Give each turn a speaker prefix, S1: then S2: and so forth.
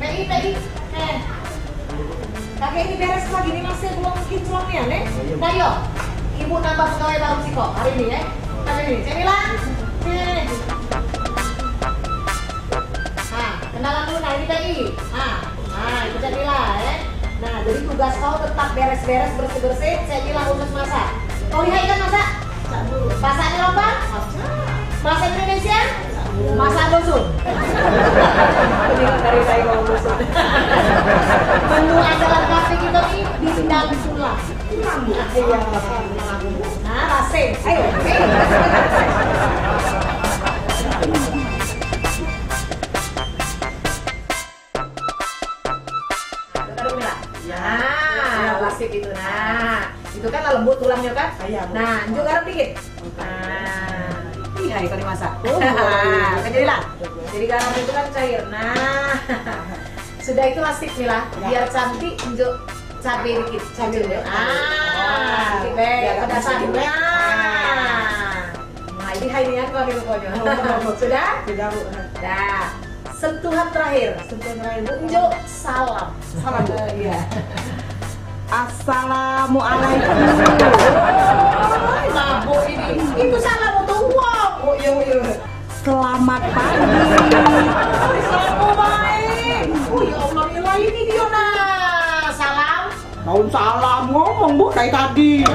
S1: Mei. Kakek ini beres lagi nih masih belum kinclongnya nih. Nah yuk, ibu nambah pegawai baru sih kok hari ini ya. Hari ini, Cemila. Nih. Nah, kenalan dulu. Nah ini Pei. Nah itu Cemila ya. Nah jadi tugas kau tetap beres-beres bersih-bersih. Cemila khusus masak. Kau lihat kan masak? Masaknya lomba? Masak Indonesia? Masak dusun. Dari saya ngomong dusun. Menu andalan kafe kita nih di Sindang Sulam. Iya. Nah, rasem. Ayo. Taruh Mila. Nah, rasem itu. Nah, itu kan lembut tulangnya kan? Nah, juga garam dikit. Iya, itu dimasak. Jadilah. Jadi garam itu kan cair. Nah, sudah itu asik Mila. Biar cantik, unjuk cabai dikit. Cabai. Dikit pedasannya. Nah, ini hanya kalau di pokoknya. Sudah? Sudah, Bu. Nah, sentuhan terakhir. Bu, unjuk salam. Salam. Iya.
S2: Assalamualaikum.
S1: Mabuk ini. Itu salam untuk uang. Oh iya.
S2: Selamat pagi.
S1: Selamat baik. Oh ya Allah, Mila ini dia nah. Salam.
S2: Tahun salam ngomong Bu dari tadi.